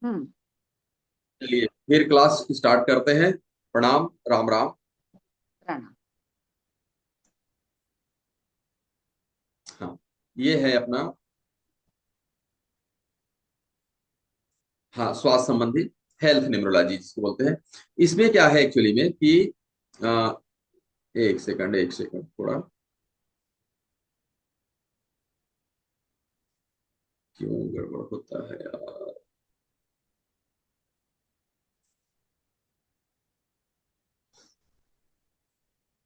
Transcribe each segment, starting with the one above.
हम्म। चलिए फिर class start करते हैं। प्रणाम, राम राम। प्रणाम। हाँ, ये है अपना, हाँ, स्वास्थ्य संबंधी, हेल्थ न्यूमरोलॉजी जिसको बोलते हैं। इसमें क्या है एक्चुअली में कि आ, एक सेकंड, एक सेकंड, थोड़ा क्यों गड़बड़ होता है यार।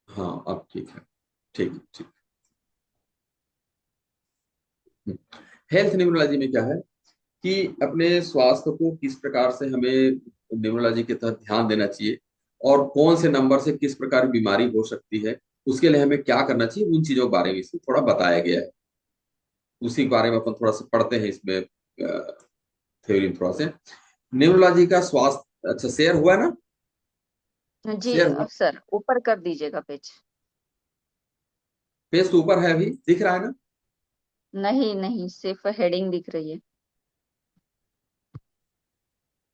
हाँ, अब ठीक है। ठीक ठीक। हेल्थ न्यूमरोलॉजी में क्या है कि अपने स्वास्थ्य को किस प्रकार से हमें न्यूमरोलॉजी के तहत ध्यान देना चाहिए, और कौन से नंबर से किस प्रकार की बीमारी हो सकती है, उसके लिए हमें क्या करना चाहिए, उन चीजों के बारे में इसमें थोड़ा बताया गया है। उसी के बारे में अपन थोड़ा सा पढ़ते हैं इसमें, थ्योरी में थोड़ा से। न्यूरोलॉजी का स्वास्थ्य, अच्छा शेयर हुआ है ना? जी शेयर हुआ। सर, ऊपर कर दीजिएगा पेज। पेज तो ऊपर है, अभी दिख रहा है ना? नहीं नहीं, सिर्फ हेडिंग दिख रही है।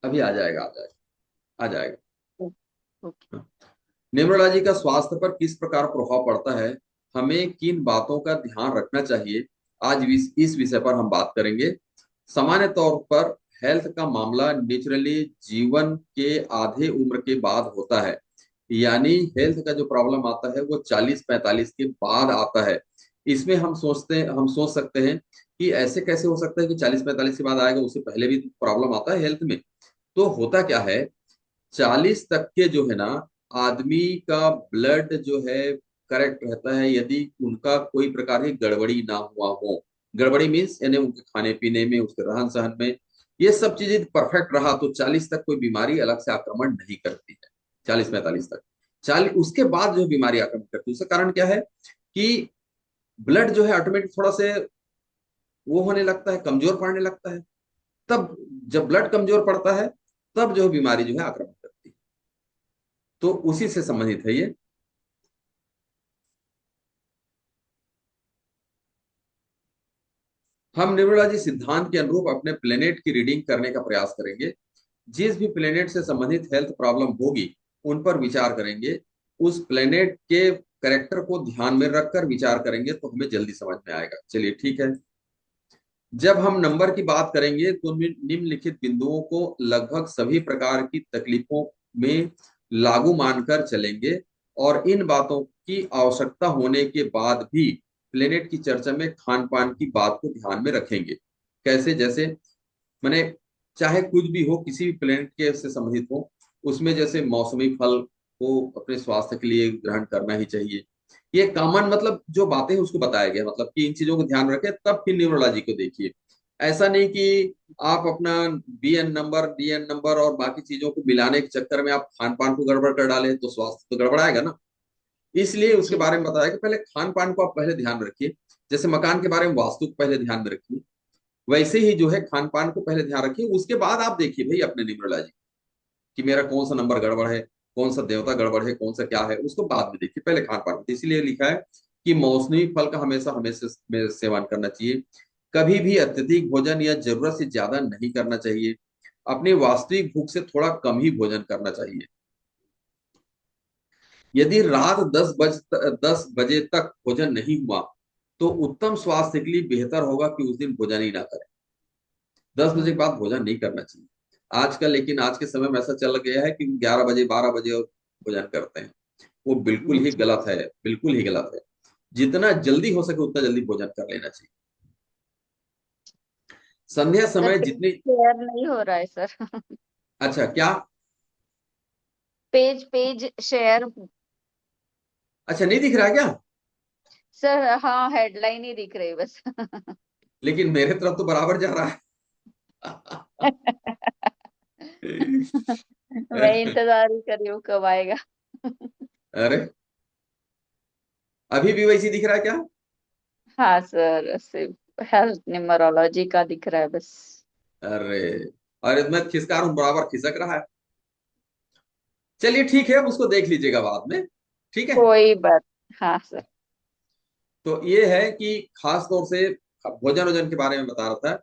अभी आ जाएगा, आ जाएगा, आ जाएगा। ओ- ओके। न्यूरोलॉजी का स्वास्थ्य पर किस प्रकार प्रभाव पड़ता है, हमें किन बातों का ध्यान रखना चाहिए, आज इस विषय पर हम बात करेंगे। सामान्य तौर पर हेल्थ का मामला नेचुरली जीवन के आधे उम्र के बाद होता है। यानी हेल्थ का जो प्रॉब्लम आता है वो 40-45 के बाद आता है। इसमें हम सोच सकते हैं कि ऐसे कैसे हो सकता है कि 40-45 के बाद आएगा, उससे पहले भी प्रॉब्लम आता है हेल्थ में। तो होता क्या है, 40 तक के जो है ना आदमी का ब्लड जो है करेक्ट रहता है, यदि उनका कोई प्रकार की गड़बड़ी ना हुआ हो। गड़बड़ी मीन्स यानी उनके खाने पीने में, उसके रहन सहन में, ये सब चीजें परफेक्ट रहा तो 40 तक कोई बीमारी अलग से आक्रमण नहीं करती है। 40-45 तक, 40 उसके बाद जो बीमारी आक्रमण करती है उसका कारण क्या है कि ब्लड जो है ऑटोमेटिक थोड़ा से वो होने लगता है, कमजोर पड़ने लगता है। तब जब ब्लड कमजोर पड़ता है, तब जो है बीमारी जो है आक्रमण करती है। तो उसी से संबंधित है ये। हम न्यूमरोलॉजी सिद्धांत के अनुरूप अपने प्लेनेट की रीडिंग करने का प्रयास करेंगे। जिस भी प्लेनेट से संबंधित हेल्थ प्रॉब्लम होगी उन पर विचार करेंगे। उस प्लेनेट के करेक्टर को ध्यान में रखकर विचार करेंगे तो हमें जल्दी समझ में आएगा। चलिए ठीक है। जब हम नंबर की बात करेंगे तो निम्नलिखित बिंदुओं को लगभग सभी प्रकार की तकलीफों में लागू मानकर चलेंगे, और इन बातों की आवश्यकता होने के बाद भी प्लेनेट की चर्चा में खान पान की बात को ध्यान में रखेंगे। कैसे? जैसे मैंने, चाहे कुछ भी हो, किसी भी प्लेनेट के से संबंधित हो, उसमें जैसे मौसमी फल को अपने स्वास्थ्य के लिए ग्रहण करना ही चाहिए। ये कॉमन मतलब जो बातें हैं उसको बताया गया, मतलब कि इन चीजों को ध्यान रखें तब फिर न्यूरोलॉजी को देखिए। ऐसा नहीं कि आप अपना बीएन नंबर, डीएन नंबर और बाकी चीजों को मिलाने के चक्कर में आप खान पान को गड़बड़ कर डालें तो स्वास्थ्य तो गड़बड़ाएगा ना। इसलिए उसके जी। बारे में बताया कि पहले खान पान को आप पहले ध्यान रखिए। जैसे मकान के बारे में वास्तु को पहले ध्यान में रखिए, वैसे ही जो है खान पान को पहले ध्यान रखिए, उसके बाद आप देखिए भाई अपने न्यूमरोलॉजी कि मेरा कौन सा नंबर गड़बड़ है, कौन सा देवता गड़बड़ है, कौन सा क्या है, उसको बाद में देखिए, पहले खान पान। इसीलिए लिखा है कि मौसमी फल का हमेशा हमेशा सेवन करना चाहिए। कभी भी अत्यधिक भोजन या जरूरत से ज्यादा नहीं करना चाहिए। अपनी वास्तविक भूख से थोड़ा कम ही भोजन करना चाहिए। यदि रात 10 बजे तक भोजन नहीं हुआ तो उत्तम स्वास्थ्य के लिए बेहतर होगा कि उस दिन भोजन ही ना करें। 10 बजे के बाद भोजन नहीं करना चाहिए आजकल, लेकिन आज के समय में ऐसा चल गया है कि 11 बजे, 12 बजे और भोजन करते हैं। वो बिल्कुल ही जी। गलत है, बिल्कुल ही गलत है। जितना जल्दी हो सके उतना जल्दी भोजन कर लेना चाहिए। संध्या सर, समय पेज जितनी, शेयर नहीं हो रहा है सर। अच्छा क्या? Page page share. अच्छा नहीं दिख रहा है क्या? सर हाँ, हेडलाइन ही दिख रही बस। लेकिन मेरे तरफ तो बराबर जा रहा मैं है। इंतजार ही कर रही हूँ कब आएगा। अरे, अभी भी वैसी दिख रहा है क्या? हाँ सर, सिर्फ हेल्थ न्यूमरोलॉजी का दिख रहा है बस। अरे, अरे मैं खिसका रहा हूं, बराबर खिसक रहा है। चलिए ठीक है, अब उसको देख लीजिएगा बाद में। ठीक है। कोई बात। हाँ सर। तो ये है कि खास तौर से भोजन वोजन के बारे में बता रहा था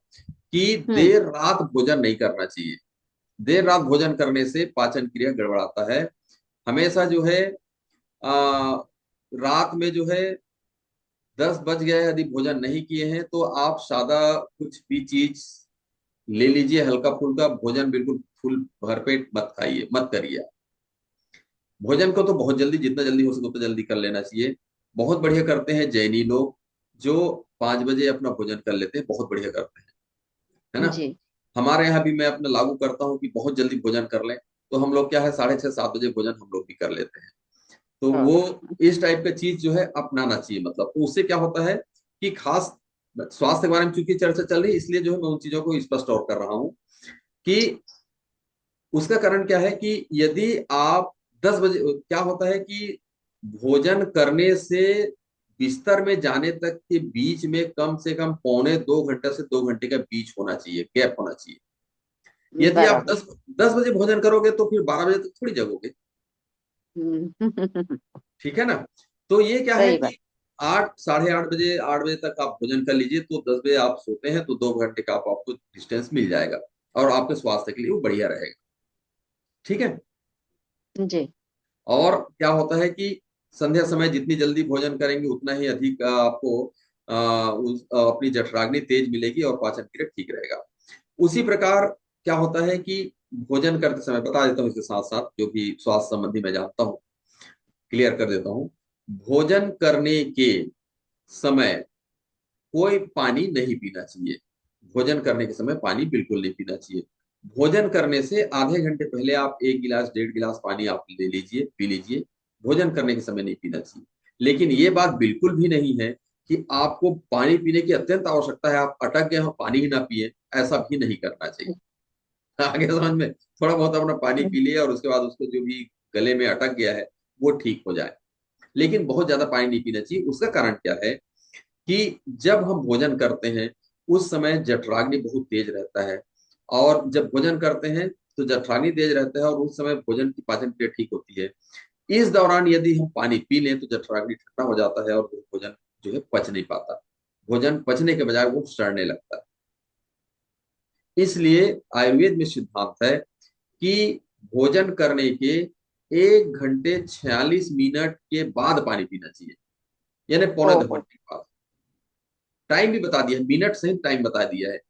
कि हम्म। देर रात भोजन नहीं करना चाहिए। देर रात भोजन करने से पाचन क्रिया गड़बड़ाता है। हमेशा जो है आ, रात में जो है 10 बज गए यदि भोजन नहीं किए हैं तो आप सादा कुछ भी चीज ले लीजिए, हल्का फुल्का भोजन, बिल्कुल फुल भरपेट मत खाइए, मत करिए। भोजन को तो बहुत जल्दी, जितना जल्दी हो सके उतना जल्दी कर लेना चाहिए। बहुत बढ़िया करते हैं जैनी लोग, जो 5 बजे अपना भोजन कर लेते हैं, बहुत बढ़िया करते हैं, है ना। जी। हमारे यहाँ भी मैं अपना लागू करता हूँ कि बहुत जल्दी भोजन कर लें। तो हम लोग क्या है, 6:30 7 बजे भोजन हम लोग भी कर लेते हैं। तो हाँ। वो इस टाइप का चीज जो है अपनाना चाहिए। मतलब तो उससे क्या होता है कि खास स्वास्थ्य के बारे में चूंकि चर्चा चल रही है, इसलिए जो है मैं उन चीजों को स्पष्ट और कर रहा हूँ कि उसका कारण क्या है कि यदि आप 10 बजे, क्या होता है कि भोजन करने से बिस्तर में जाने तक के बीच में कम से कम पौने 2 घंटे से 2 घंटे का बीच होना चाहिए, गैप होना चाहिए। यदि आप बराबर। 10 10 बजे भोजन करोगे तो फिर 12 बजे तक थोड़ी जगोगे। हम्म। ठीक है ना। तो ये क्या है सही बात। कि 8 साढ़े 8 बजे 8 बजे तक आप भोजन कर लीजिए, तो 10 बजे आप सोते हैं तो 2 घंटे का आपको डिस्टेंस मिल जाएगा, और आपके स्वास्थ्य के लिए वो बढ़िया रहेगा। ठीक है। जी। और क्या होता है कि संध्या समय जितनी जल्दी भोजन करेंगे उतना ही अधिक आपको अपनी जठराग्नि तेज मिलेगी और पाचन क्रिया ठीक रहेगा। उसी प्रकार क्या होता है कि भोजन करते समय बता देता हूँ, इसके साथ साथ जो भी स्वास्थ्य संबंधी मैं जानता हूँ क्लियर कर देता हूँ। भोजन करने के समय कोई पानी नहीं पीना चाहिए। भोजन करने के समय पानी बिल्कुल नहीं पीना चाहिए। भोजन करने से आधे घंटे पहले आप 1 गिलास 1.5 गिलास पानी आप ले लीजिए, पी लीजिए। भोजन करने के समय नहीं पीना चाहिए। लेकिन ये बात बिल्कुल भी नहीं है कि आपको पानी पीने की अत्यंत आवश्यकता है, आप अटक गए हो पानी ही ना पिए, ऐसा भी नहीं करना चाहिए। आगे समझ में, थोड़ा बहुत अपना पानी पी लिया और उसके बाद उसको जो भी गले में अटक गया है वो ठीक हो जाए। लेकिन बहुत ज्यादा पानी नहीं पीना चाहिए। उसका कारण क्या है कि जब हम भोजन करते हैं उस समय जठराग्नि बहुत तेज रहता है, और जब भोजन करते हैं तो जठराग्नि तेज रहता है और उस समय भोजन की पाचन क्रिया ठीक होती है। इस दौरान यदि हम पानी पी लें तो जठराग्नि ठंडा हो जाता है और वो भोजन जो है पच नहीं पाता। भोजन पचने के बजाय वो सड़ने लगता है। इसलिए आयुर्वेद में सिद्धांत है कि भोजन करने के 1 घंटे 46 मिनट के बाद पानी पीना चाहिए, यानी पौने 2 घंटे ओहो। के बाद। टाइम भी बता दिया है, मिनट सहित टाइम बता दिया है।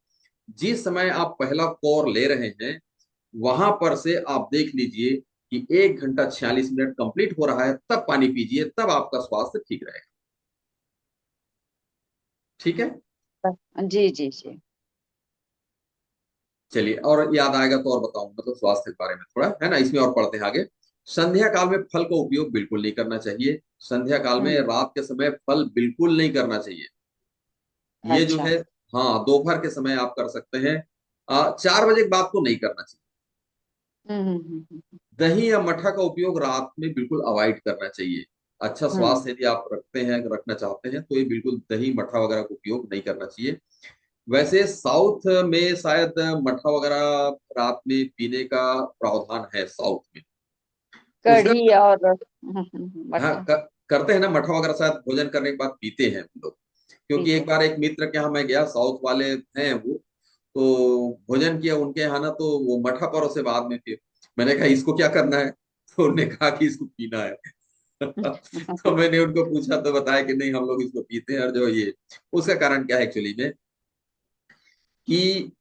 जिस समय आप पहला कोर ले रहे हैं वहां पर से आप देख लीजिए कि 1 घंटा 46 मिनट कंप्लीट हो रहा है, तब पानी पीजिए, तब आपका स्वास्थ्य ठीक रहेगा। ठीक है। जी जी जी। चलिए, और याद आएगा तो और बताऊंगा, मतलब स्वास्थ्य के बारे में थोड़ा है ना, इसमें और पढ़ते हैं आगे। संध्या काल में फल का उपयोग बिल्कुल नहीं करना चाहिए। संध्या काल में हम्म। रात के समय फल बिल्कुल नहीं करना चाहिए। ये जो अच्छा। है, हाँ, दोपहर के समय आप कर सकते हैं। 4 बजे के बाद तो नहीं करना चाहिए। दही या मठा का उपयोग रात में बिल्कुल अवॉइड करना चाहिए। अच्छा हम्म। स्वास्थ्य यदि आप रखते हैं, रखना चाहते हैं, तो ये बिल्कुल दही मठा वगैरह का उपयोग नहीं करना चाहिए। वैसे साउथ में शायद मठा वगैरह रात में पीने का प्रावधान है साउथ में। उसका, कढ़ी और हाँ, मठा करते हैं ना मठा वगैरह, शायद भोजन करने के बाद पीते हैं हम लोग। क्योंकि पीते एक हैं। बार एक मित्र के यहाँ मैं गया, साउथ वाले हैं वो, तो भोजन किया उनके यहाँ ना, तो वो मठा परोसे बाद में, फिर मैंने कहा इसको क्या करना है, तो उन्होंने कहा कि इसको पीना है। तो मैंने उनको पूछा तो बताया कि नहीं हम लोग इसको पीते हैं, और जो ये उसका कारण क्या है एक्चुअली में कि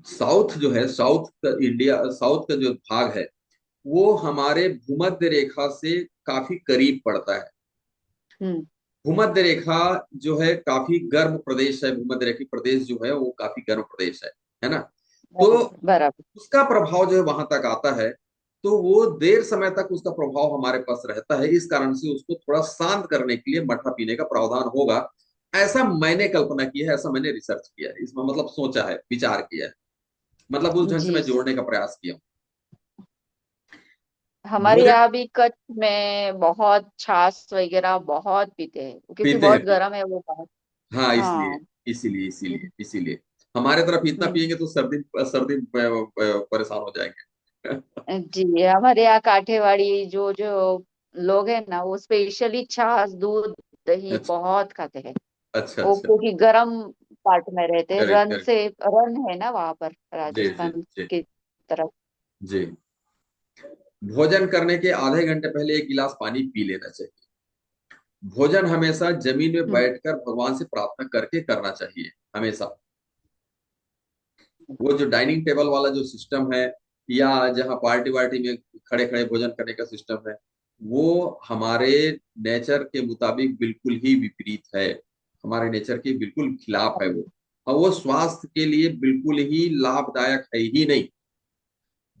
साउथ जो है, साउथ का इंडिया, साउथ का जो भाग है वो हमारे भूमध्य रेखा से काफी करीब पड़ता है। हम्म। भूमध्य रेखा जो है काफी गर्म प्रदेश है, भूमध्य रेखा प्रदेश जो है वो काफी गर्म प्रदेश है ना। तो बराबर बराबर। उसका प्रभाव जो है वहां तक आता है, तो वो देर समय तक उसका प्रभाव हमारे पास रहता है। इस कारण से उसको थोड़ा शांत करने के लिए मठा पीने का प्रावधान होगा, ऐसा मैंने कल्पना की है, ऐसा मैंने रिसर्च किया है, इसमें मतलब सोचा है, विचार किया है, मतलब उस ढंग से जी मैं जी। जोड़ने का प्रयास किया हूँ। हमारे भोजन यहाँ भी कच्छ में बहुत छाछ वगैरह बहुत पीते हैं, क्योंकि पीते हैं बहुत पीते गर्म है वो पास। हाँ, इसलिए हाँ। इसीलिए इसीलिए इसीलिए हमारे तरफ इतना हम्म। पियेंगे तो सर्दी सर्दी परेशान हो जाएंगे। जी, हमारे यहाँ काठियावाड़ी जो जो लोग हैं ना, वो स्पेशली छाछ दूध दही अच्छा बहुत खाते हैं। अच्छा वो अच्छा। क्योंकि गरम पार्ट में रहते हैं, करेक्ट रन करेक्ट। से रन है ना वहां पर जी जी राजस्थान जी की तरफ। जी। भोजन करने के आधे घंटे पहले एक गिलास पानी पी लेना चाहिए। भोजन हमेशा जमीन में हम्म बैठकर भगवान से प्रार्थना करके करना चाहिए, हमेशा। वो जो डाइनिंग टेबल वाला जो सिस्टम है, या जहाँ पार्टी वार्टी में खड़े खड़े भोजन करने का सिस्टम है, वो हमारे नेचर के मुताबिक बिल्कुल ही विपरीत है। हमारे नेचर के बिल्कुल खिलाफ है वो। और वो स्वास्थ्य के लिए बिल्कुल ही लाभदायक है ही नहीं।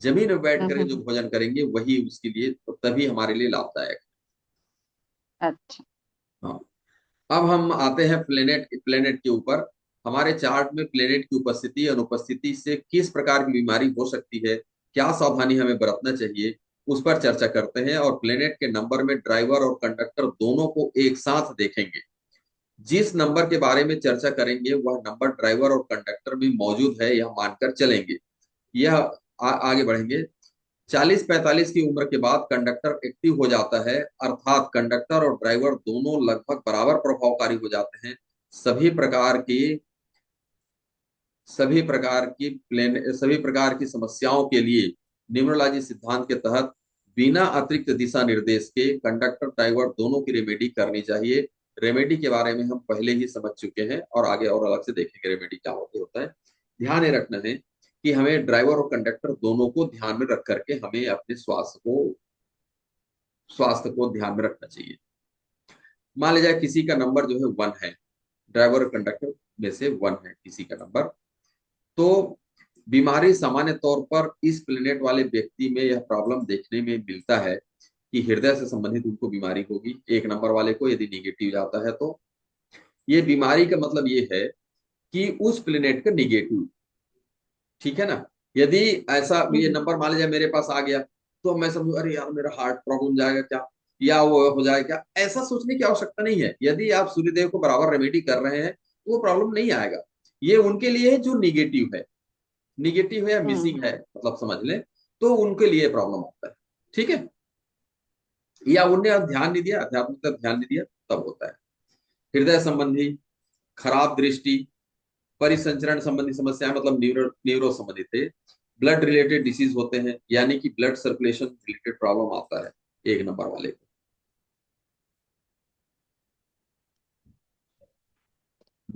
जमीन में बैठ हम्म कर जो हम्म, भोजन करेंगे वही उसके लिए, तभी हमारे लिए लाभदायक अच्छा। है। हाँ। अब हम आते हैं प्लेनेट प्लेनेट के ऊपर। हमारे चार्ट में प्लेनेट की उपस्थिति अनुपस्थिति से किस प्रकार की बीमारी हो सकती है, क्या सावधानी हमें बरतना चाहिए, उस पर चर्चा करते हैं। और प्लेनेट के नंबर में ड्राइवर और कंडक्टर दोनों को एक साथ देखेंगे। जिस नंबर के बारे में चर्चा करेंगे वह नंबर ड्राइवर और कंडक्टर में मौजूद है, यह मानकर चलेंगे। यह आगे बढ़ेंगे। 40-45 की उम्र के बाद कंडक्टर एक्टिव हो जाता है, अर्थात कंडक्टर और ड्राइवर दोनों लगभग बराबर प्रभावकारी हो जाते हैं। सभी प्रकार की सभी प्रकार की समस्याओं के लिए न्यूमरोलॉजी सिद्धांत के तहत बिना अतिरिक्त दिशा निर्देश के कंडक्टर ड्राइवर दोनों की रेमेडी करनी चाहिए। रेमेडी के बारे में हम पहले ही समझ चुके हैं और आगे और अलग से देखेंगे रेमेडी क्या होता है। ध्यान ये रखना है कि हमें ड्राइवर और कंडक्टर दोनों को ध्यान में रख करके हमें अपने स्वास्थ्य को ध्यान में रखना चाहिए। मान लीजिए किसी का नंबर जो है 1 है, ड्राइवर और कंडक्टर में से 1 है किसी का नंबर, तो बीमारी सामान्य तौर पर इस प्लेनेट वाले व्यक्ति में यह प्रॉब्लम देखने में मिलता है कि हृदय से संबंधित उनको बीमारी होगी। 1 नंबर वाले को यदि निगेटिव जाता है तो ये बीमारी का मतलब ये है कि उस प्लेनेट का निगेटिव, ठीक है ना। यदि ऐसा ये हम्म नंबर मान लीजिए मेरे पास आ गया, तो मैं समझू अरे यार मेरा हार्ट प्रॉब्लम जाएगा क्या, या वो हो जाएगा क्या, ऐसा सोचने की आवश्यकता नहीं है। यदि आप सूर्यदेव को बराबर रेमेडी कर रहे हैं तो वो प्रॉब्लम नहीं आएगा। ये उनके लिए है जो निगेटिव है, निगेटिव है या मिसिंग है, मतलब समझ लें, तो उनके लिए प्रॉब्लम होता है। ठीक है। या उनने अब ध्यान नहीं दिया, अध्यात्म तरफ ध्यान नहीं दिया, तब होता है। हृदय संबंधी, खराब दृष्टि, परिसंचरण संबंधी समस्याएं, मतलब न्यूरो संबंधित है। ब्लड रिलेटेड डिसीज होते हैं, यानी कि ब्लड सर्कुलेशन रिलेटेड प्रॉब्लम आता है 1 नंबर वाले को।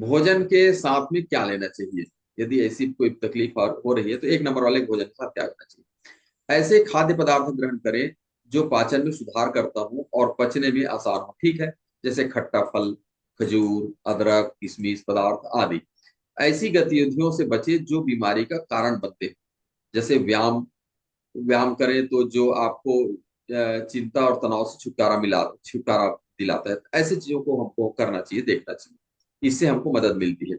भोजन के साथ में क्या लेना चाहिए, यदि ऐसी कोई तकलीफ हो रही है तो 1 नंबर वाले को भोजन के साथ क्या करना चाहिए। ऐसे खाद्य पदार्थ ग्रहण करें जो पाचन में सुधार करता हो और पचने में आसान हो, ठीक है। जैसे खट्टा फल, खजूर, अदरक, किशमिश पदार्थ आदि। ऐसी गतिविधियों से बचे जो बीमारी का कारण बनते हैं। जैसे व्यायाम, व्यायाम करें तो जो आपको चिंता और तनाव से छुटकारा दिलाता है, ऐसी चीजों को हमको करना चाहिए, देखना चाहिए। इससे हमको मदद मिलती है।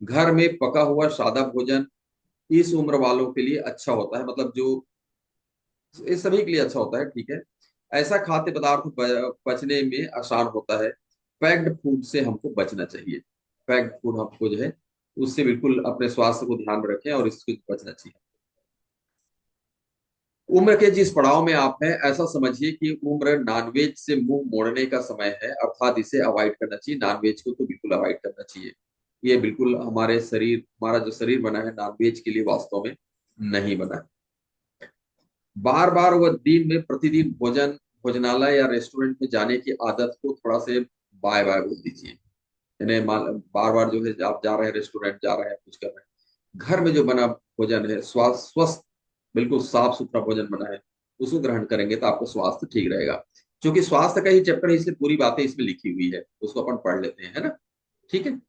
घर में पका हुआ सादा भोजन इस उम्र वालों के लिए अच्छा होता है, मतलब जो ये सभी के लिए अच्छा होता है, ठीक है। ऐसा खाद्य पदार्थ पचने में आसान होता है। पैक्ड फूड से हमको बचना चाहिए। पैक्ड फूड हमको जो है उससे बिल्कुल अपने स्वास्थ्य को ध्यान में रखें और इसको बचना चाहिए। उम्र के जिस पड़ाव में आप हैं, ऐसा समझिए कि उम्र नॉनवेज से मुंह मोड़ने का समय है, अर्थात इसे अवॉइड करना चाहिए। नॉनवेज को तो बिल्कुल अवॉइड करना चाहिए। ये बिल्कुल हमारा जो शरीर बना है नॉनवेज के लिए वास्तव में नहीं बना है। बार बार वह दिन में प्रतिदिन भोजनालय या रेस्टोरेंट में जाने की आदत को थोड़ा से बाय बाय बोल दीजिए। यानी बार बार जो है आप जा रहे हैं रेस्टोरेंट, जा रहे हैं कुछ कर रहे हैं, घर में जो बना भोजन है स्वस्थ, बिल्कुल साफ सुथरा भोजन बना है, उसको ग्रहण करेंगे तो आपका स्वास्थ्य ठीक रहेगा। क्योंकि स्वास्थ्य का ही चैप्टर है, इसलिए पूरी बातें इसमें लिखी हुई है, उसको अपन पढ़ लेते हैं, है ना। ठीक है।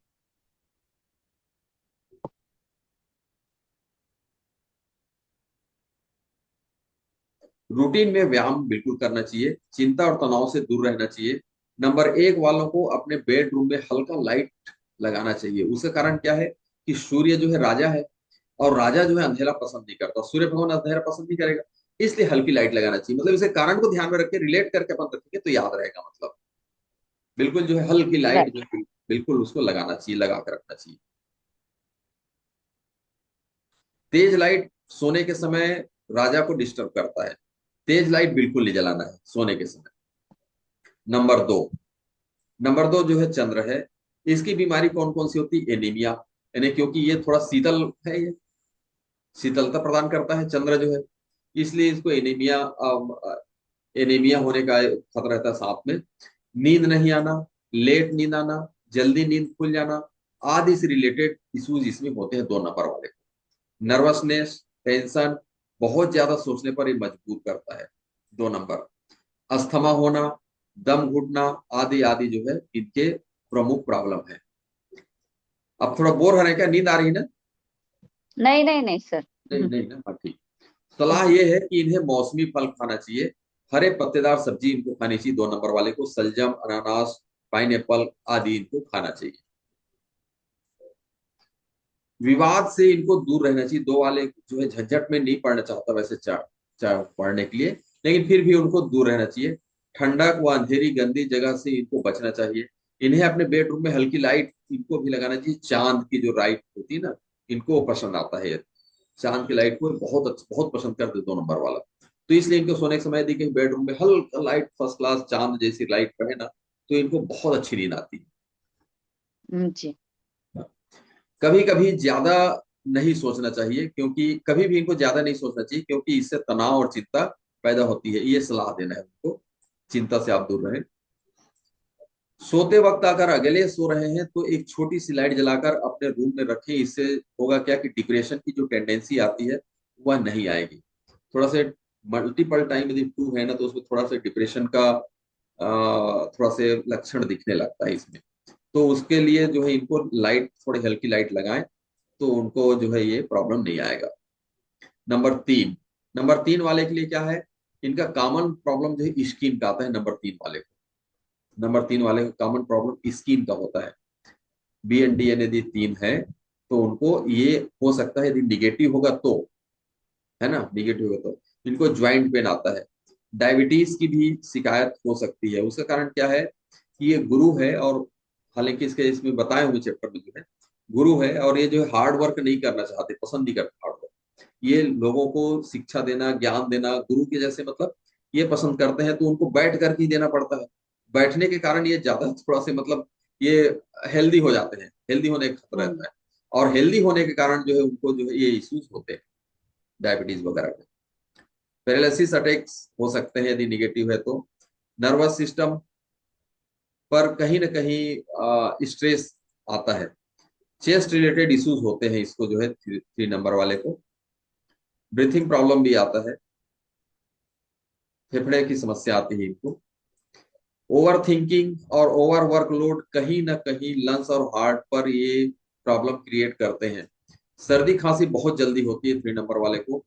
रूटीन में व्यायाम बिल्कुल करना चाहिए। चिंता और तनाव से दूर रहना चाहिए। नंबर 1 वालों को अपने बेडरूम में हल्का लाइट लगाना चाहिए। उसका कारण क्या है कि सूर्य जो है राजा है, और राजा जो है अंधेरा पसंद नहीं करता, सूर्य भगवान अंधेरा पसंद नहीं करेगा। इसलिए हल्की लाइट लगाना चाहिए, मतलब इसे कारण को ध्यान में रख के रिलेट करके अपन रखेंगे तो याद रहेगा। मतलब बिल्कुल जो है हल्की लाइट जो है बिल्कुल उसको लगाना चाहिए, लगा कर रखना चाहिए। तेज लाइट सोने के समय राजा को डिस्टर्ब करता है। तेज लाइट बिल्कुल नहीं जलाना है सोने के समय। नंबर 2, नंबर 2 जो है चंद्र है। इसकी बीमारी कौन कौन सी होती है, एनीमिया, यानी क्योंकि ये थोड़ा शीतल है, ये शीतलता प्रदान करता है चंद्र जो है, इसलिए इसको एनीमिया होने का खतरा रहता है साथ में। नींद नहीं आना, लेट नींद आना, जल्दी नींद खुल जाना आदि से रिलेटेड इश्यूज इसमें होते हैं 2 नंबर वाले। नर्वसनेस, टेंशन, बहुत ज्यादा सोचने पर ये मजबूर करता है 2 नंबर। अस्थमा होना, दम घुटना आदि आदि जो है इनके प्रमुख प्रॉब्लम है। अब थोड़ा बोर हो रहे हैं क्या, नींद आ रही है ना? नहीं नहीं नहीं सर। नहीं नहीं ना, हाँ ठीक। सलाह ये है कि इन्हें मौसमी फल खाना चाहिए, हरे पत्तेदार सब्जी इनको खानी चाहिए 2 नंबर वाले को, सलजम, अनानास, पाइनएप्पल आदि इनको खाना चाहिए। विवाद से इनको दूर रहना चाहिए, 2 वाले जो है झंझट में नहीं पड़ना चाहता वैसे पढ़ने के लिए, लेकिन फिर भी उनको दूर रहना चाहिए। ठंडक व अंधेरी गंदी जगह से इनको बचना चाहिए। इन्हें अपने बेडरूम में हल्की लाइट इनको भी लगाना चाहिए, चांद की जो लाइट होती है ना, इनको वो पसंद आता है। चांद की लाइट को बहुत पसंद करते 2 नंबर वाला। तो इसलिए इनको सोने के समय यदि कहीं बेडरूम में हल्का लाइट फर्स्ट क्लास चांद जैसी लाइट रहे ना, तो इनको बहुत अच्छी नींद आती जी। है। कभी कभी ज्यादा नहीं सोचना चाहिए, क्योंकि कभी भी इनको ज्यादा नहीं सोचना चाहिए, क्योंकि इससे तनाव और चिंता पैदा होती है। ये सलाह देना है उनको, चिंता से आप दूर रहें। सोते वक्त अगर अकेले सो रहे हैं तो एक छोटी सी लाइट जलाकर अपने रूम में रखें। इससे होगा क्या कि डिप्रेशन की जो टेंडेंसी आती है वह नहीं आएगी। थोड़ा से मल्टीपल टाइम यदि टू है ना, तो उसमें थोड़ा सा डिप्रेशन का थोड़ा से लक्षण दिखने लगता है इसमें। तो उसके लिए जो है इनको लाइट, थोड़ी हल्की लाइट लगाएं, तो उनको जो है ये प्रॉब्लम नहीं आएगा। नंबर 3 वाले के लिए क्या है, इनका कॉमन प्रॉब्लम जो है स्किन का आता है। नंबर 3 वाले का कॉमन प्रॉब्लम स्किन का होता है। BNDN यदि 3 है तो उनको ये हो सकता है, यदि निगेटिव होगा तो, है ना, निगेटिव होगा तो इनको ज्वाइंट पेन आता है। डायबिटीज की भी शिकायत हो सकती है। उसका कारण क्या है कि ये गुरु है, और हालांकि इसके इसमें बताए हुए चैप्टर में जो है गुरु है, और ये जो है हार्ड वर्क नहीं करना चाहते, पसंद नहीं करते हार्ड वर्क। ये लोगों को शिक्षा देना, ज्ञान देना गुरु के जैसे मतलब ये पसंद करते हैं, तो उनको बैठ कर ही देना पड़ता है। बैठने के कारण ये ज्यादा थोड़ा से मतलब ये हेल्दी हो जाते हैं, हेल्दी होने का खतरा हम्म। रहता है। और हेल्दी होने के कारण जो है उनको जो है ये इश्यूज होते हैं डायबिटीज वगैरह के। पैरालिसिस अटैक्स हो सकते हैं यदि निगेटिव है तो। नर्वस सिस्टम पर कहीं ना कहीं स्ट्रेस आता है। चेस्ट रिलेटेड इश्यूज होते हैं इसको जो है 3 नंबर वाले को। ब्रीथिंग प्रॉब्लम भी आता है, फेफड़े की समस्या आती है इनको। ओवर थिंकिंग और ओवर वर्कलोड कहीं ना कहीं लंग्स और हार्ट पर ये प्रॉब्लम क्रिएट करते हैं। सर्दी खांसी बहुत जल्दी होती है 3 नंबर वाले को।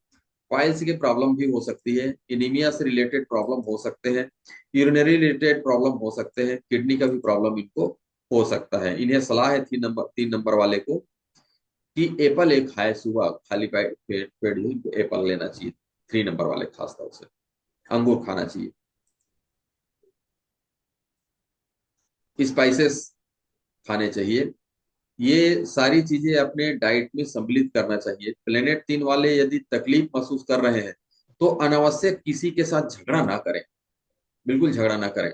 पाइल्स की प्रॉब्लम भी हो सकती है। एनीमिया से रिलेटेड प्रॉब्लम हो सकते हैं। यूरिनरी रिलेटेड प्रॉब्लम हो सकते हैं। किडनी का भी प्रॉब्लम इनको हो सकता है। इन्हें सलाह है 3 नंबर वाले को कि एप्पल एक खाए सुबह, खाली पेट पेट पेट ही इनको एप्पल लेना चाहिए। 3 नंबर वाले खासतौर से अंगूर खाना चाहिए। स्पाइसेस खाने चाहिए। ये सारी चीजें अपने डाइट में सम्मिलित करना चाहिए। प्लेनेट 3 वाले यदि तकलीफ महसूस कर रहे हैं तो अनावश्यक किसी के साथ झगड़ा ना करें, बिल्कुल झगड़ा ना करें।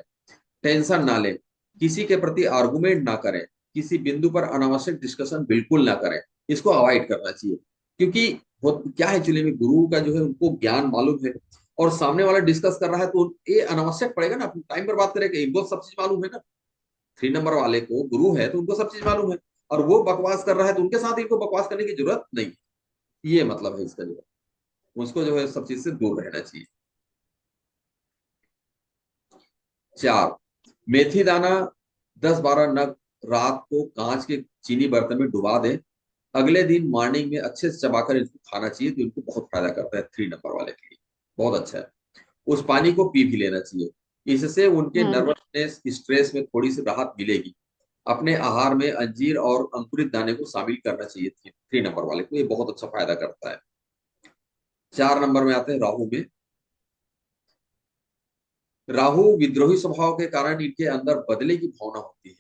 टेंशन ना लें, किसी के प्रति आर्गुमेंट ना करें, किसी बिंदु पर अनावश्यक डिस्कशन बिल्कुल ना करें। इसको अवॉइड करना चाहिए, क्योंकि वो क्या है, एक्चुअली में गुरु का जो है उनको ज्ञान मालूम है, और सामने वाला डिस्कस कर रहा है तो ये अनावश्यक पड़ेगा ना, टाइम पर बात करेगा, इनको सब चीज मालूम है ना। 3 नंबर वाले को गुरु है तो उनको सब चीज मालूम है, और वो बकवास कर रहा है तो उनके साथ इनको बकवास करने की जरूरत नहीं। ये मतलब है इसका जो है, उसको जो है सब चीज से दूर रहना चाहिए। 4, मेथी दाना 10-12 नग रात को कांच के चीनी बर्तन में डुबा दें। अगले दिन मॉर्निंग में अच्छे से चबाकर इनको खाना चाहिए, तो इनको बहुत फायदा करता है 3 नंबर वाले के लिए, बहुत अच्छा है। उस पानी को पी भी लेना चाहिए, इससे उनके हम्म। नर्वसनेस स्ट्रेस में थोड़ी सी राहत मिलेगी। अपने आहार में अंजीर और अंकुरित दाने को शामिल करना चाहिए 3 नंबर वाले को, ये बहुत अच्छा फायदा करता है। 4 नंबर में आते हैं राहु में। राहु विद्रोही स्वभाव के कारण इनके अंदर बदले की भावना होती है।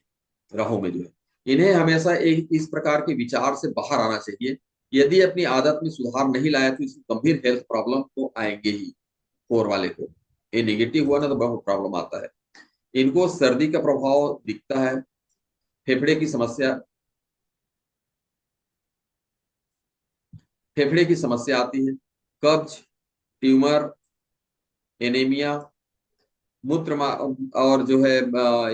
राहु में जो है इन्हें हमेशा एक इस प्रकार के विचार से बाहर आना चाहिए। यदि अपनी आदत में सुधार नहीं लाया तो इसमें गंभीर हेल्थ प्रॉब्लम तो आएंगे ही। 4 वाले को ये निगेटिव हुआ ना तो बहुत प्रॉब्लम आता है। इनको सर्दी का प्रभाव दिखता है, फेफड़े की समस्या फेफड़े की समस्या आती है, कब्ज, ट्यूमर, एनीमिया, और जो है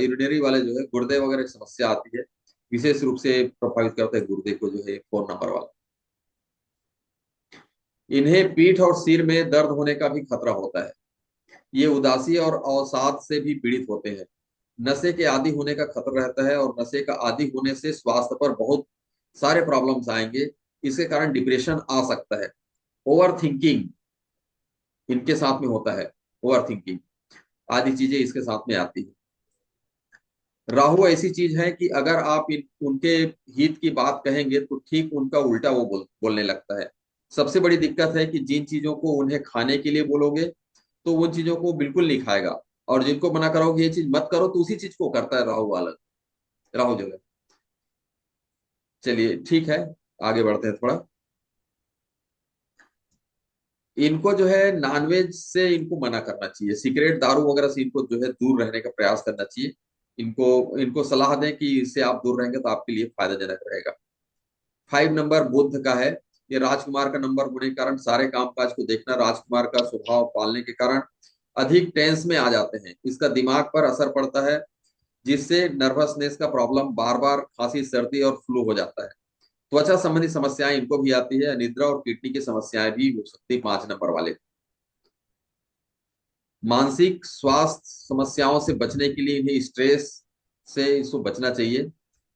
यूरिनरी वाले जो है गुर्दे वगैरह की समस्या आती है। विशेष रूप से प्रभावित करता है गुर्दे को, जो है 4 नंबर वाला। इन्हें पीठ और सिर में दर्द होने का भी खतरा होता है। ये उदासी और अवसाद से भी पीड़ित होते हैं। नशे के आदी होने का खतरा रहता है, और नशे का आदी होने से स्वास्थ्य पर बहुत सारे प्रॉब्लम्स आएंगे। इसके कारण डिप्रेशन आ सकता है। ओवर थिंकिंग इनके साथ में होता है, ओवर थिंकिंग आदि चीजें इसके साथ में आती है। राहु ऐसी चीज है कि अगर आप उनके हित की बात कहेंगे तो ठीक उनका उल्टा वो बोलने लगता है। सबसे बड़ी दिक्कत है कि जिन चीजों को उन्हें खाने के लिए बोलोगे तो उन चीजों को बिल्कुल नहीं खाएगा, और जिनको मना करोगे ये चीज मत करो तो उसी चीज को करता है राहु वाला, राहु जो है। चलिए ठीक है, आगे बढ़ते हैं थोड़ा। इनको जो है नॉनवेज से इनको मना करना चाहिए, सिगरेट दारू वगैरह से इनको जो है दूर रहने का प्रयास करना चाहिए। इनको इनको सलाह दें कि इससे आप दूर रहेंगे तो आपके लिए फायदेजनक रहेगा। 5 नंबर बुध का है। ये राजकुमार का नंबर होने के कारण सारे कामकाज को देखना, राजकुमार का स्वभाव पालने के कारण अधिक टेंस में आ जाते हैं। इसका दिमाग पर असर पड़ता है, जिससे नर्वसनेस का प्रॉब्लम, बार बार खांसी, सर्दी और फ्लू हो जाता है। त्वचा संबंधी समस्याएं इनको भी आती है, निद्रा और किडनी की समस्याएं भी हो सकती है 5 नंबर वाले। मानसिक स्वास्थ्य समस्याओं से बचने के लिए इन्हें स्ट्रेस से इसको बचना चाहिए,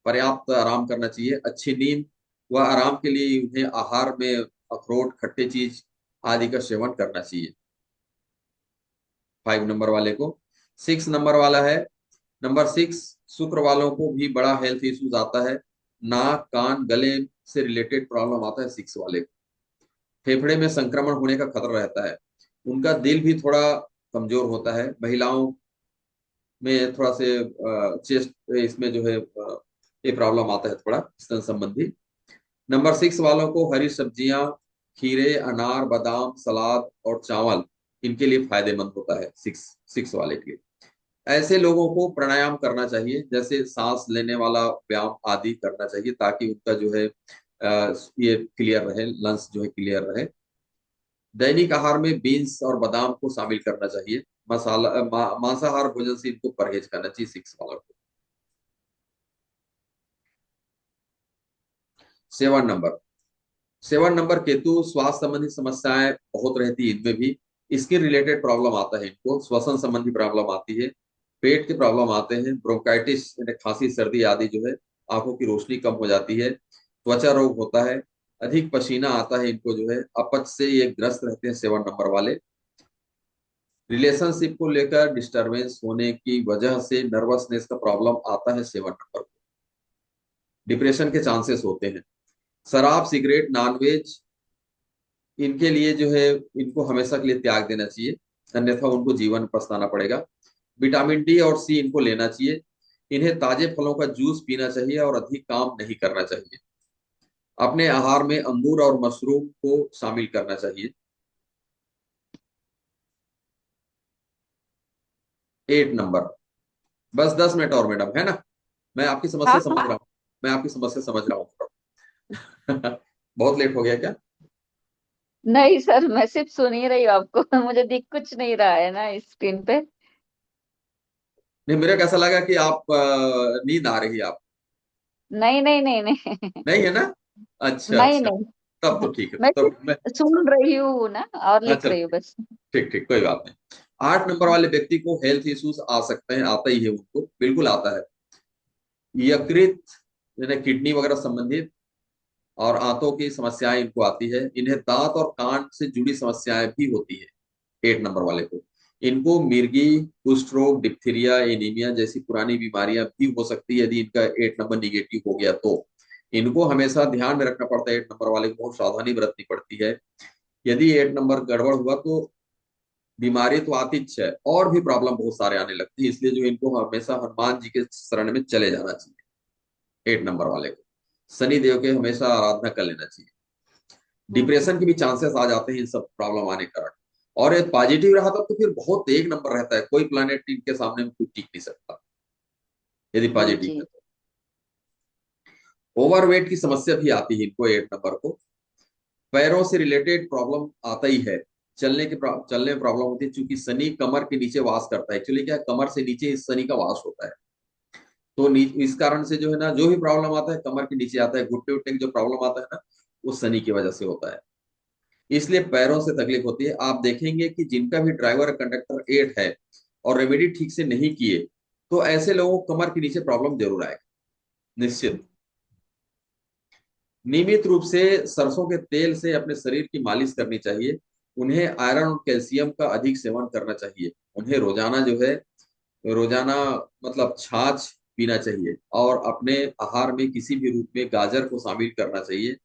पर्याप्त आराम करना चाहिए, अच्छी नींद व आराम के लिए इन्हें आहार में अखरोट, खट्टे चीज आदि का सेवन करना चाहिए 5 नंबर वाले को। 6 नंबर वाला है। नंबर 6, शुक्र वालों को भी बड़ा हेल्थ इश्यूज आता है। नाक, कान, गले से रिलेटेड प्रॉब्लम आता है 6 वाले को। फेफड़े में संक्रमण होने का खतरा रहता है। उनका दिल भी थोड़ा कमजोर होता है। महिलाओं में थोड़ा से चेस्ट इसमें जो है ये प्रॉब्लम आता है थोड़ा स्तन संबंधी। नंबर 6 वालों को हरी सब्जियां, खीरे, अनार, बादाम, सलाद और चावल इनके लिए फायदेमंद होता है 6 वाले के लिए। ऐसे लोगों को प्राणायाम करना चाहिए, जैसे सांस लेने वाला व्यायाम आदि करना चाहिए, ताकि उनका जो है ये क्लियर रहे, लंग्स जो है क्लियर रहे। दैनिक आहार में बीन्स और बादाम को शामिल करना चाहिए। मांसाहार भोजन से इनको परहेज करना चाहिए 6 वालों को। 7 नंबर, 7 नंबर केतु, स्वास्थ्य संबंधी समस्याएं बहुत रहती है इनमें भी। स्किन रिलेटेड प्रॉब्लम आता है इनको, श्वसन संबंधी प्रॉब्लम आती है, पेट के प्रॉब्लम आते हैं, ब्रोंकाइटिस यानी खांसी, सर्दी आदि जो है, आंखों की रोशनी कम हो जाती है, त्वचा रोग होता है, अधिक पसीना आता है इनको जो है, अपच से ये ग्रस्त रहते हैं 7 नंबर वाले। रिलेशनशिप को लेकर डिस्टरबेंस होने की वजह से नर्वसनेस का प्रॉब्लम आता है 7 नंबर को। डिप्रेशन के चांसेस होते हैं। शराब, सिगरेट, नॉनवेज इनके लिए जो है इनको हमेशा के लिए त्याग देना चाहिए, अन्यथा उनको जीवन पछताना पड़ेगा। विटामिन डी और सी इनको लेना चाहिए। इन्हें ताजे फलों का जूस पीना चाहिए और अधिक काम नहीं करना चाहिए। अपने आहार में अंगूर और मशरूम को शामिल करना चाहिए। 8 नंबर, बस 10 मिनट और मैडम, है ना? मैं आपकी समस्या हाँ समझ हाँ। रहा हूँ, मैं आपकी समस्या समझ रहा हूँ। बहुत लेट हो गया क्या? नहीं सर, मैं सिर्फ सुन ही रही हूँ आपको। मुझे दिख कुछ नहीं रहा है ना स्क्रीन पे। नहीं, मेरा कैसा लगा कि आप नींद आ रही है आप। नहीं नहीं नहीं नहीं। नहीं है ना? अच्छा नहीं अच्छा, तब नहीं। तो ठीक है, मैं तब मैं। सिर्फ सुन रही हूँ ना, और लिख अच्छा, रही हूँ बस। ठीक ठीक, कोई बात नहीं। 8 नंबर वाले व्यक्ति को हेल्थ इश्यूज आ सकते हैं, आता ही है उनको, बिल्कुल आता है। यकृत यानी किडनी वगैरह संबंधित और आंतों की समस्याएं इनको आती है। इन्हें दांत और कान से जुड़ी समस्याएं भी होती है 8 नंबर वाले को। इनको मिर्गी, कुष्ठ रोग, डिप्थीरिया, एनीमिया जैसी पुरानी बीमारियां भी हो सकती है यदि इनका 8 नंबर निगेटिव हो गया तो। इनको हमेशा ध्यान में रखना पड़ता है, 8 नंबर वाले को बहुत सावधानी बरतनी पड़ती है। यदि 8 नंबर गड़बड़ हुआ तो बीमारी तो आती है, और भी प्रॉब्लम बहुत सारे आने लगते हैं, इसलिए जो इनको हमेशा हनुमान जी के शरण में चले जाना चाहिए 8 नंबर वाले को। शनि देव के हमेशा आराधना कर लेना चाहिए। डिप्रेशन के भी चांसेस आ जाते हैं इन सब प्रॉब्लम आने के कारण। और ये पॉजिटिव रहा था तो फिर बहुत 1 नंबर रहता है, कोई प्लानिट इनके सामने में कोई टिक नहीं सकता यदि जी पॉजिटिव जी। है तो। ओवरवेट की समस्या भी आती है इनको 8 नंबर को। पैरों से रिलेटेड प्रॉब्लम आता ही है। चलने में प्रॉब्लम होती है, क्योंकि शनि कमर के नीचे वास करता है। एक्चुअली क्या है, कमर से नीचे इस शनि का वास होता है। तो इस कारण से जो है ना, जो भी प्रॉब्लम आता है कमर के नीचे आता है। घुटने उठने की जो प्रॉब्लम आता है ना, वो शनि की वजह से होता है। इसलिए पैरों से तकलीफ होती है। आप देखेंगे कि जिनका भी ड्राइवर कंडक्टर एट है और रेमेडी ठीक से नहीं किए, तो ऐसे लोगों को कमर के नीचे प्रॉब्लम जरूर आएगा, निश्चित। नियमित रूप से सरसों के तेल से अपने शरीर की मालिश करनी चाहिए। उन्हें आयरन और कैल्शियम का अधिक सेवन करना चाहिए। उन्हें रोजाना जो है, रोजाना मतलब छाछ पीना चाहिए, और अपने आहार में किसी भी रूप में गाजर को शामिल करना चाहिए।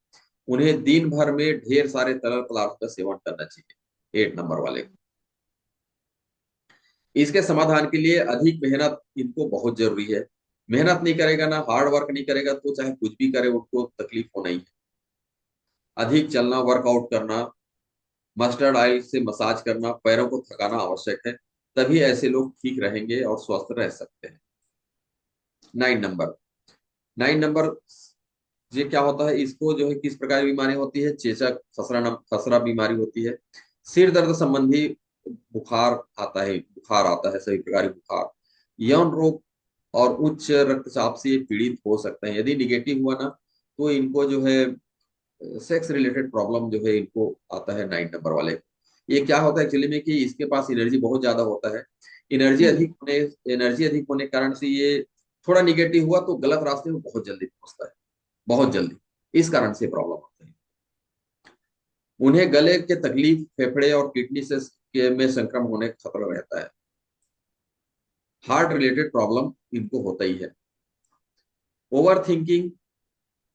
उन्हें दिन भर में ढेर सारे तरल पदार्थ का सेवन करना चाहिए, 8 नंबर वाले को। इसके समाधान के लिए अधिक मेहनत इनको बहुत जरूरी है। मेहनत नहीं करेगा ना, हार्ड वर्क नहीं करेगा, तो चाहे कुछ भी करे उनको तकलीफ होना ही है। अधिक चलना, वर्कआउट करना, मस्टर्ड ऑयल से मसाज करना, पैरों को थकाना आवश्यक है। तभी ऐसे लोग ठीक रहेंगे और स्वस्थ रह सकते हैं। 9 नंबर, 9 नंबर, ये क्या होता है, इसको जो है किस प्रकार की बीमारी होती है, चेचक, खसरा बीमारी होती है। सिर दर्द संबंधी बुखार आता है, सभी प्रकार की बुखार। यौन रोग और उच्च रक्तचाप से ये पीड़ित हो सकते हैं। यदि निगेटिव हुआ ना, तो इनको जो है सेक्स रिलेटेड प्रॉब्लम जो है इनको आता है 9 नंबर वाले को। ये क्या होता है एक्चुअली में, कि इसके पास एनर्जी बहुत ज्यादा होता है। एनर्जी हम्म। अधिक होने एनर्जी अधिक होने के कारण से ये थोड़ा निगेटिव हुआ तो गलत रास्ते में बहुत जल्दी पहुंचता है, बहुत जल्दी। इस कारण से प्रॉब्लम होता है। उन्हें गले के तकलीफ, फेफड़े और किडनी में संक्रमण होने का खतरा रहता है। हार्ट रिलेटेड प्रॉब्लम इनको होता ही है। ओवर थिंकिंग,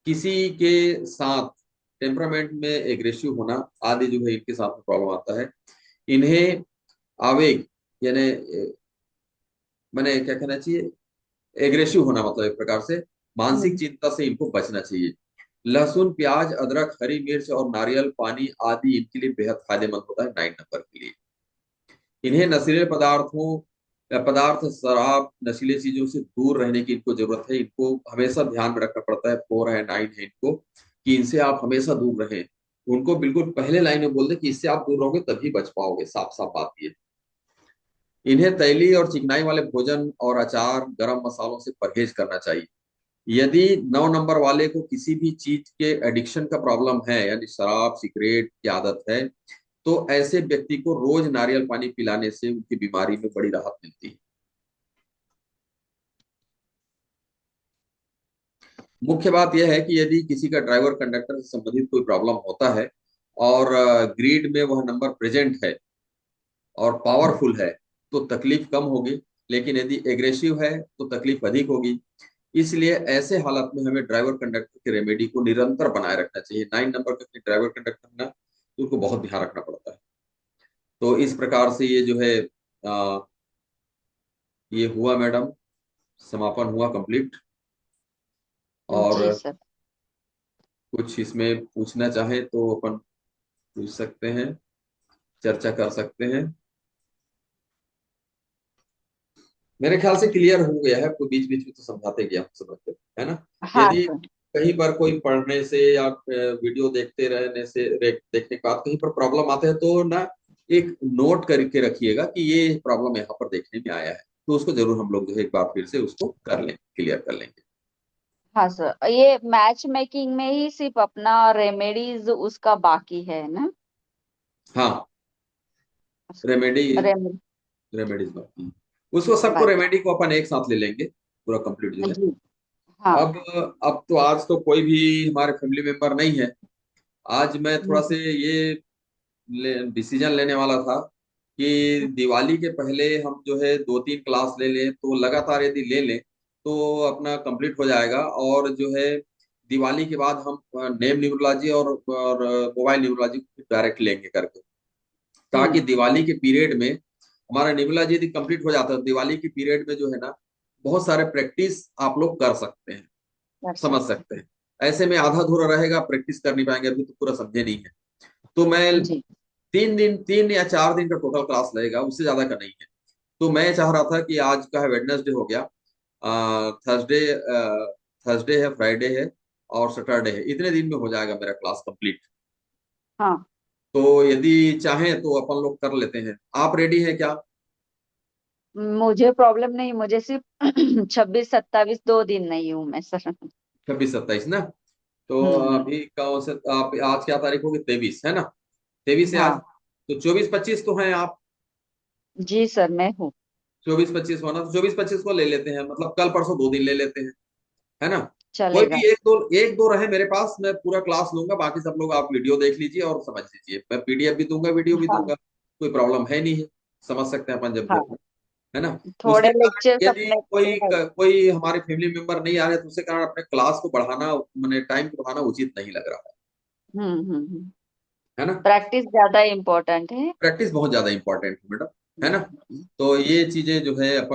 किसी के साथ टेम्परामेंट में एग्रेसिव होना आदि जो है इनके साथ में प्रॉब्लम आता है। इन्हें आवेग, यानी मैंने क्या कहना चाहिए, एग्रेसिव होना मतलब एक प्रकार से मानसिक हम्म। चिंता से इनको बचना चाहिए। लहसुन, प्याज, अदरक, हरी मिर्च और नारियल पानी आदि इनके लिए बेहद फायदेमंद होता है 9 नंबर के लिए। इन्हें नशीले पदार्थ, शराब, नशीले चीजों से दूर रहने की इनको जरूरत है। इनको हमेशा ध्यान में रखना पड़ता है, 4 है 9 है इनको, कि इनसे आप हमेशा दूर रहें। उनको बिल्कुल पहले लाइन में बोल दे कि इससे आप दूर रहोगे तभी बच पाओगे, साफ साफ बात ये। इन्हें तैली और चिकनाई वाले भोजन और अचार, गरम मसालों से परहेज करना चाहिए। यदि 9 नंबर वाले को किसी भी चीज के एडिक्शन का प्रॉब्लम है, यानी शराब, सिगरेट की आदत है, तो ऐसे व्यक्ति को रोज नारियल पानी पिलाने से उनकी बीमारी में बड़ी राहत मिलती है। मुख्य बात यह है कि यदि किसी का ड्राइवर कंडक्टर से संबंधित कोई प्रॉब्लम होता है और ग्रीड में वह नंबर प्रेजेंट है और पावरफुल है, तो तकलीफ कम होगी। लेकिन यदि एग्रेसिव है तो तकलीफ अधिक होगी। इसलिए ऐसे हालत में हमें ड्राइवर कंडक्टर की रेमेडी को निरंतर बनाए रखना चाहिए। 9 नंबर का ड्राइवर कंडक्टर ना, तो उनको बहुत ध्यान रखना पड़ता है। तो इस प्रकार से ये जो है ये हुआ मैडम, समापन हुआ कंप्लीट। जी और सर। कुछ इसमें पूछना चाहे तो अपन पूछ सकते हैं, चर्चा कर सकते हैं। मेरे ख्याल से क्लियर हो गया है, कोई बीच बीच में तो समझाते गया हूं, समझते है ना। हाँ यदि सर। कहीं पर कोई पढ़ने से या वीडियो देखते रहने से देखने के बाद कहीं पर प्रॉब्लम आते हैं, तो ना एक नोट करके रखिएगा कि ये प्रॉब्लम यहाँ पर देखने में आया है। तो उसको जरूर हम लोग जो है एक बार फिर से उसको कर लेंगे, क्लियर कर लेंगे। हाँ सर, ये मैच मेकिंग में ही सिर्फ अपना रेमेडीज उसका बाकी है ना? हाँ, रेमेडी, रेमेडी रेमेडीज बाकी हैं। उसको सबको बाकी। रेमेडी को अपन एक साथ ले लेंगे, पूरा कंप्लीट जो है। जी। हाँ। अब अब तो आज तो कोई भी हमारे फैमिली मेंबर नहीं है। आज मैं थोड़ा हम्म। से ये डिसीजन लेने वाला था कि दिवाली के पहले हम जो है 2-3 क्लास ले लें, तो लगातार यदि ले लें तो अपना कंप्लीट हो जाएगा। और जो है दिवाली के बाद हम नेम न्यूरोलॉजी और मोबाइल न्यूरोलॉजी डायरेक्ट लेंगे करके, ताकि हम्म। दिवाली के पीरियड में हमारा न्यूरोलॉजी यदि कंप्लीट हो जाता है, तो दिवाली के पीरियड में जो है ना बहुत सारे प्रैक्टिस आप लोग कर सकते हैं, कर समझ सकते सकते हैं। ऐसे में आधा अधूरा रहेगा, प्रैक्टिस कर नहीं पाएंगे, अभी तो पूरा समझे नहीं है। तो मैं हैं। जी। 3 दिन, 3 या 4 दिन का टोटल क्लास लगेगा, उससे ज्यादा का नहीं है। तो मैं चाह रहा था कि आज का है वेडनेसडे हो गया, थर्सडे, थर्सडे है, फ्राइडे है और सैटरडे है, इतने दिन में हो जाएगा मेरा क्लास कंप्लीट। हाँ, तो यदि चाहें तो अपन लोग कर लेते हैं। आप रेडी हैं क्या? मुझे प्रॉब्लम नहीं, मुझे सिर्फ 26 27 2 दिन नहीं हूँ मैं सर। 26 27 ना? तो हम्म। अभी कौन से आप, आज क्या तारीख होगी? 23 है ना? 23 है आज। हाँ तो 24 25 तो हैं आप? जी सर, मैं हूँ। 24 25 होना, तो 24 25 को ले लेते हैं, मतलब कल परसों 2 दिन ले लेते हैं, है ना? कोई चलेगा। भी एक दो रहे मेरे पास, मैं पूरा क्लास लूंगा, बाकी सब लोग आप वीडियो देख लीजिए और समझ लीजिए। मैं पीडीएफ भी दूंगा, वीडियो भी हाँ दूंगा, कोई प्रॉब्लम है नहीं है। समझ सकते हैं अपन जब जो, हाँ, है ना? थोड़े उसके लेक्चर्स कारण यदि अपने को है। कोई हमारे फैमिली मेंबर नहीं आ रहे तो उसके कारण अपने क्लास को बढ़ाना, मैंने टाइम को बढ़ाना उचित नहीं लग रहा हम्म। है ना? प्रैक्टिस ज्यादा इम्पोर्टेंट है। प्रैक्टिस बहुत ज्यादा इंपॉर्टेंट है मैडम, है ना? हम्म। तो ये चीजें जो है अपन